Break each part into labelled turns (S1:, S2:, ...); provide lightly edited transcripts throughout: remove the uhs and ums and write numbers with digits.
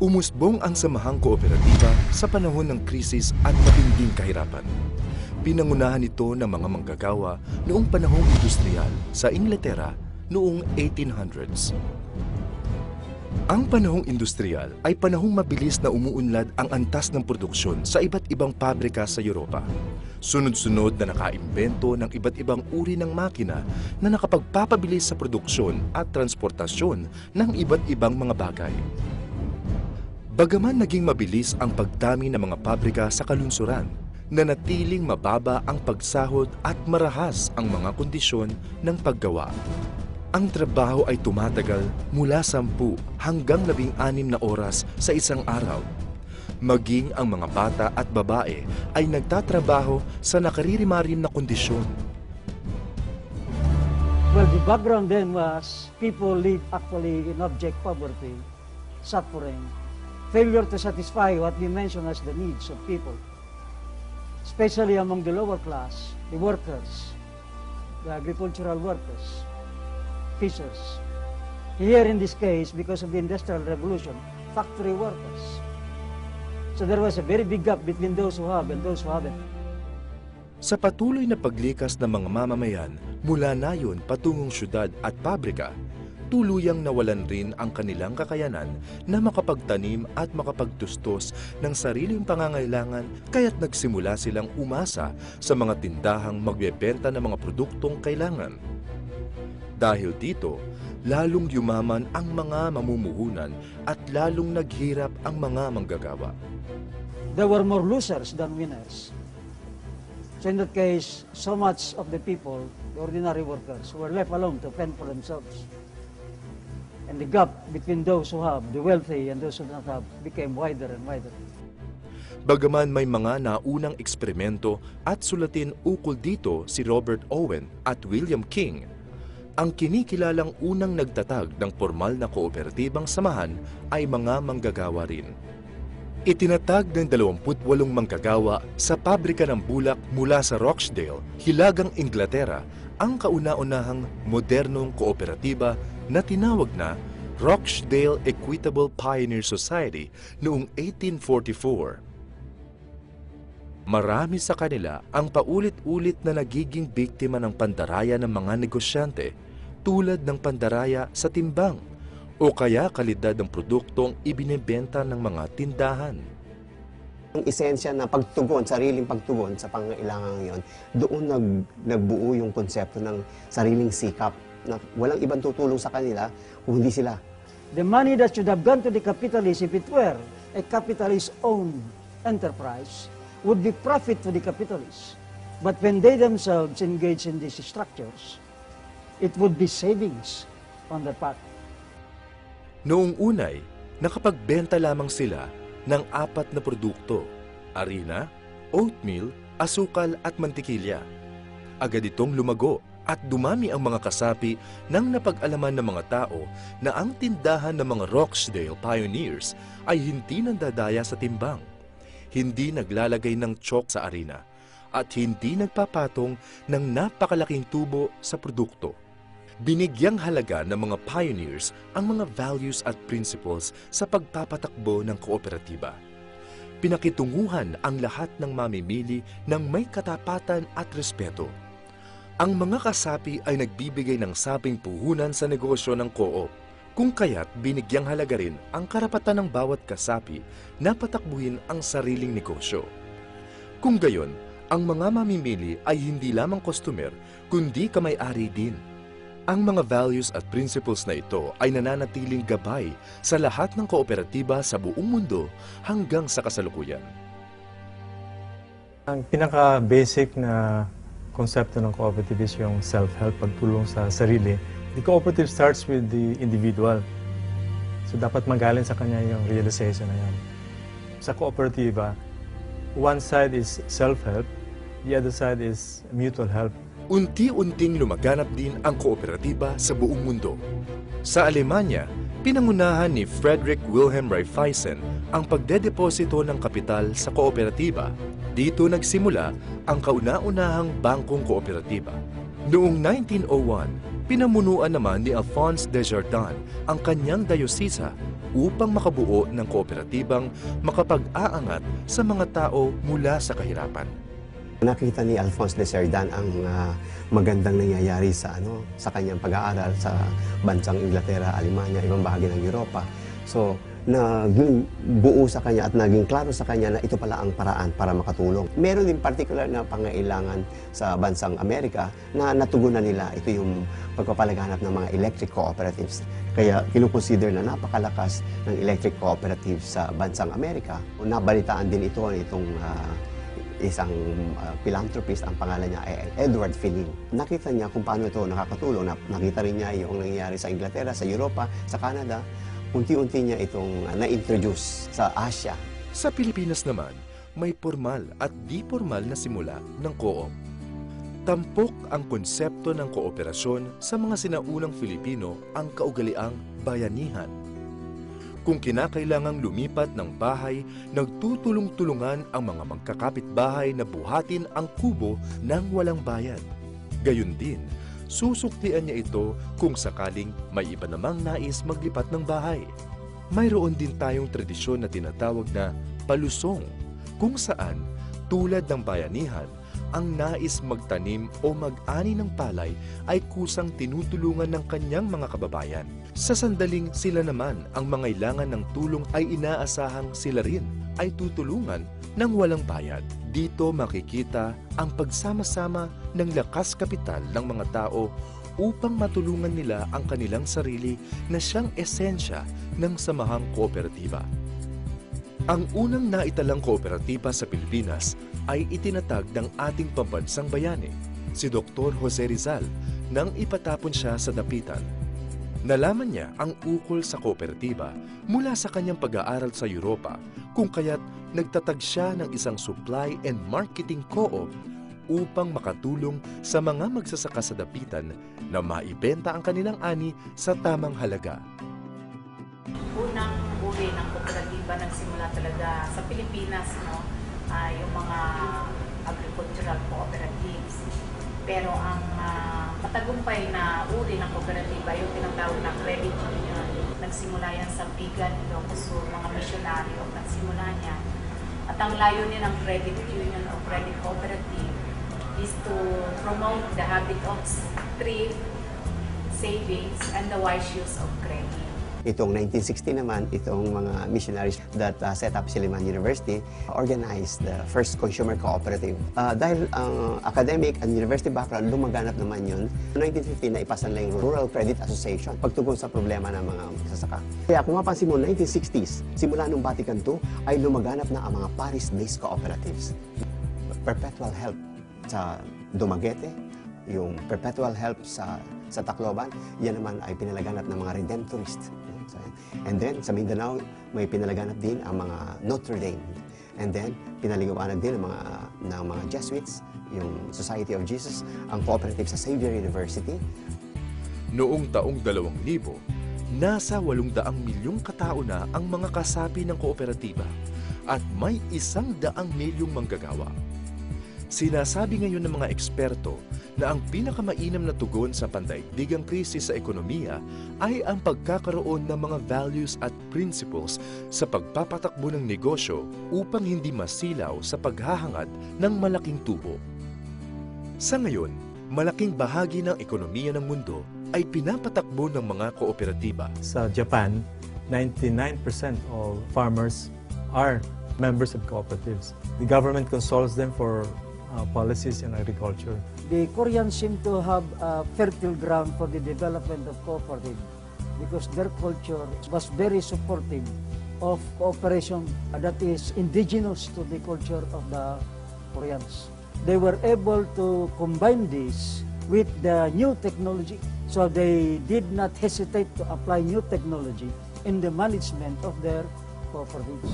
S1: Umusbong ang samahang kooperatiba sa panahon ng krisis at matinding kahirapan. Pinangunahan ito ng mga manggagawa noong panahong industrial sa Inglaterra noong 1800s. Ang panahong industrial ay panahong mabilis na umuunlad ang antas ng produksyon sa iba't ibang pabrika sa Europa. Sunod-sunod na nakaimbento ng iba't ibang uri ng makina na nakapagpapabilis sa produksyon at transportasyon ng iba't ibang mga bagay. Bagaman naging mabilis ang pagdami ng mga pabrika sa kalunsuran, nanatiling mababa ang pagsahod at marahas ang mga kondisyon ng paggawa. Ang trabaho ay tumatagal mula 10 hanggang 16 na oras sa isang araw. Maging ang mga bata at babae ay nagtatrabaho sa nakaririmarim na kondisyon.
S2: Well, the background then was people live actually in abject poverty, suffering, failure to satisfy what we mention as the needs of people, especially among the lower class, the workers, the agricultural workers, fishers. Here in this case, because of the Industrial Revolution, factory workers. So there was a very big gap between those who have and those who haven't.
S1: Sa patuloy na paglikas ng mga mamamayan mula nayon patungong syudad at pabrika, tuluyang nawalan rin ang kanilang kakayanan na makapagtanim at makapagtustos ng sariling pangangailangan, kaya't nagsimula silang umasa sa mga tindahang magbebenta ng mga produktong kailangan. Dahil dito, lalong yumaman ang mga mamumuhunan at lalong naghirap ang mga manggagawa.
S2: There were more losers than winners. So in that case, so much of the people, the ordinary workers, were left alone to fend for themselves. And the gap between those who have, the wealthy, and those who do not have, became wider and wider.
S1: Bagaman may mga naunang eksperimento at sulatin ukol dito si Robert Owen at William King, ang kinikilalang unang nagtatag ng formal na kooperatibang samahan ay mga manggagawa rin. Itinatag ng 28 manggagawa sa pabrika ng bulak mula sa Rochdale, Hilagang Inglaterra, ang kauna-unahang modernong kooperatiba na tinawag na Rochdale Equitable Pioneer Society noong 1844. Marami sa kanila ang paulit-ulit na nagiging biktima ng pandaraya ng mga negosyante, tulad ng pandaraya sa timbang o kaya kalidad ng produktong ibinebenta ng mga tindahan.
S3: Ang esensya na pagtugon, sariling pagtugon sa pangailangan yon, doon nagbuo yung konsepto ng sariling sikap na walang ibang tutulong sa kanila kung hindi sila.
S2: The money that should have gone to the capitalists, if it were a capitalist-owned enterprise, would be profit to the capitalists. But when they themselves engage in these structures, it would be savings on their part.
S1: Noong unay, nakapagbenta lamang sila ng 4 na produkto: arena, oatmeal, asukal at mantikilya. Agad itong lumago at dumami ang mga kasapi nang napag-alaman ng mga tao na ang tindahan ng mga Rochdale Pioneers ay hindi nandadaya sa timbang, hindi naglalagay ng chalk sa arena, at hindi nagpapatong ng napakalaking tubo sa produkto. Binigyang halaga ng mga pioneers ang mga values at principles sa pagpapatakbo ng kooperatiba. Pinakitunguhan ang lahat ng mamimili ng may katapatan at respeto. Ang mga kasapi ay nagbibigay ng sabing puhunan sa negosyo ng co-op, kung kaya't binigyang halaga rin ang karapatan ng bawat kasapi na patakbuhin ang sariling negosyo. Kung gayon, ang mga mamimili ay hindi lamang customer, kundi kamay-ari din. Ang mga values at principles na ito ay nananatiling gabay sa lahat ng kooperatiba sa buong mundo hanggang sa kasalukuyan.
S4: Ang pinaka-basic na konsepto ng cooperative is yung self-help, pagtulong sa sarili. The cooperative starts with the individual. So dapat magaling sa kanya yung realization na yan. Sa kooperatiba, one side is self-help, the other side is mutual help.
S1: Unti-unting lumaganap din ang kooperatiba sa buong mundo. Sa Alemanya, pinangunahan ni Friedrich Wilhelm Raiffeisen ang pagdedeposito ng kapital sa kooperatiba. Dito nagsimula ang kauna-unahang bangkong kooperatiba. Noong 1901, Pinamunuan naman ni Alphonse Desjardins ang kanyang dayosisa upang makabuo ng kooperatibang makapag-aangat sa mga tao mula sa kahirapan.
S3: Nakita ni Alphonse Desjardins ang magandang nangyayari sa kanyang pag-aaral sa bansang Inglaterra, Alemanya, ibang bahagi ng Europa. So, naging buo sa kanya at naging klaro sa kanya na ito pala ang paraan para makatulong. Meron din particular na pangailangan sa bansang Amerika na natugunan nila. Ito yung pagpapalaganap ng mga electric cooperatives. Kaya kinukonsider na napakalakas ng electric cooperatives sa bansang Amerika. Nabalitaan din ito nitong isang philanthropist, ang pangalan niya ay Edward Finin. Nakita niya kung paano ito nakakatulong. Nakita rin niya yung nangyayari sa Inglaterra, sa Europa, sa Canada. Unti-unti niya itong na-introduce sa Asia.
S1: Sa Pilipinas naman, may formal at di formal na simula ng co-op. Tampok ang konsepto ng kooperasyon sa mga sinaunang Filipino ang kaugaliang bayanihan. Kung kinakailangang lumipat ng bahay, nagtutulong-tulungan ang mga magkakapitbahay na buhatin ang kubo ng walang bayad. Gayun din, susuklian niya ito kung sakaling may iba namang nais maglipat ng bahay. Mayroon din tayong tradisyon na tinatawag na palusong, kung saan, tulad ng bayanihan, ang nais magtanim o mag-ani ng palay ay kusang tinutulungan ng kanyang mga kababayan. Sa sandaling sila naman ang mangailangan ng tulong ay inaasahang sila rin ay tutulungan ng walang bayad. Dito makikita ang pagsama-sama ng lakas kapital ng mga tao upang matulungan nila ang kanilang sarili na siyang esensya ng samahang kooperatiba. Ang unang naitalang kooperatiba sa Pilipinas ay itinatag ng ating pambansang bayani, si Dr. Jose Rizal, nang ipatapon siya sa dapitan. Nalaman niya ang ukol sa kooperatiba mula sa kanyang pag-aaral sa Europa, kung kaya't nagtatag siya ng isang supply and marketing co-op upang makatulong sa mga magsasaka sa dapitan na maibenta ang kanilang ani sa tamang halaga.
S5: Unang uri ng kooperatiba nagsimula talaga sa Pilipinas, yung mga agricultural cooperatives. Pero ang matagumpay na uri ng kooperatiba, yung tinatawag na credit union. Nagsimula yan sa Bigan, Ilocos, mga misyonaryo, nagsimula niya. At ang layunin ng credit union o credit cooperative is to promote the habit of thrift, savings, and the wise use of credit.
S3: Itong 1960 naman, itong mga missionaries that set up Silliman University organized the first consumer cooperative. Dahil ang academic and university background, lumaganap naman yun. 1950 na ipasa na yung Rural Credit Association pagtugon sa problema ng mga magsasaka. Kaya kung mapansin mo, 1960s, simula nung Vatican II, ay lumaganap na ang mga Paris-based cooperatives. Perpetual Help sa Dumaguete, yung Perpetual Help sa Tacloban, yan naman ay pinalaganap ng mga Redemptorists. And then, sa Mindanao, may pinalaganap din ang mga Notre Dame. And then, pinaligawanag din ng mga Jesuits, yung Society of Jesus, ang cooperative sa Xavier University.
S1: Noong taong 2000, nasa 800 milyong katao na ang mga kasapi ng kooperatiba at may 100 milyong manggagawa. Sinasabi ngayon ng mga eksperto na ang pinakamainam na tugon sa pandaigdigang krisis sa ekonomiya ay ang pagkakaroon ng mga values at principles sa pagpapatakbo ng negosyo upang hindi masilaw sa paghahangad ng malaking tubo. Sa ngayon, malaking bahagi ng ekonomiya ng mundo ay pinapatakbo ng mga kooperatiba.
S4: Sa Japan, 99% of farmers are members of cooperatives. The government consults them for policies in agriculture.
S2: The Koreans seem to have a fertile ground for the development of cooperative because their culture was very supportive of cooperation that is indigenous to the culture of the Koreans. They were able to combine this with the new technology, so they did not hesitate to apply new technology in the management of their cooperatives.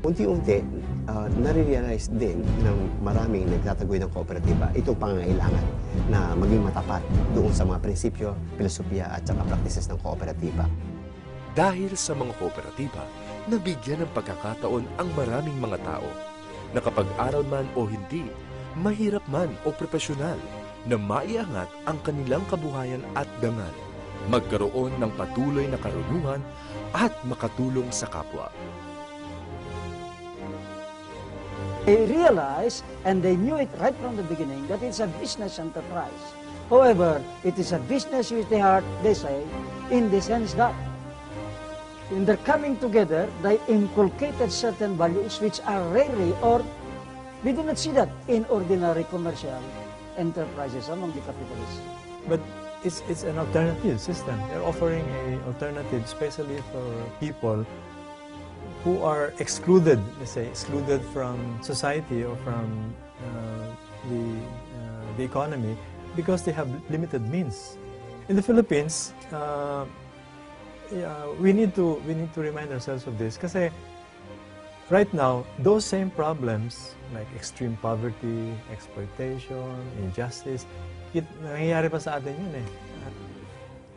S3: Unti-unti, nare-realize din ng maraming nagtatagoy ng kooperatiba itong pangangailangan na maging matapat doon sa mga prinsipyo, filosofiya at saka practices ng kooperatiba.
S1: Dahil sa mga kooperatiba, nabigyan ng pagkakataon ang maraming mga tao na kapag aral man o hindi, mahirap man o profesional, na maiangat ang kanilang kabuhayan at dangal, magkaroon ng patuloy na karunungan at makatulong sa kapwa.
S2: They realized, and they knew it right from the beginning, that it's a business enterprise. However, it is a business with the heart, they say, in the sense that in their coming together, they inculcated certain values which are rarely, or we do not see that in ordinary commercial enterprises among the capitalists.
S4: But it's an alternative system. They're offering an alternative, especially for people who are excluded, let's say, excluded from society or from the economy because they have limited means. In the Philippines, we need to remind ourselves of this kasi right now, those same problems like extreme poverty, exploitation, injustice, nangyayari pa sa atin yun eh.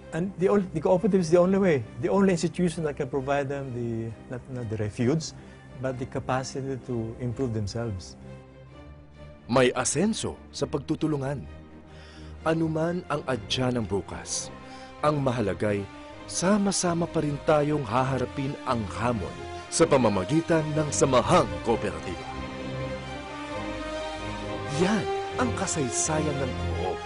S4: And the cooperative is the only way, the only institution that can provide them not the refuge, but the capacity to improve themselves.
S1: May asenso sa pagtutulungan. Anuman ang adya ng bukas, ang mahalagay, sama-sama pa rin tayong haharapin ang hamon sa pamamagitan ng samahang kooperatiba. Yan ang kasaysayan ng Coop.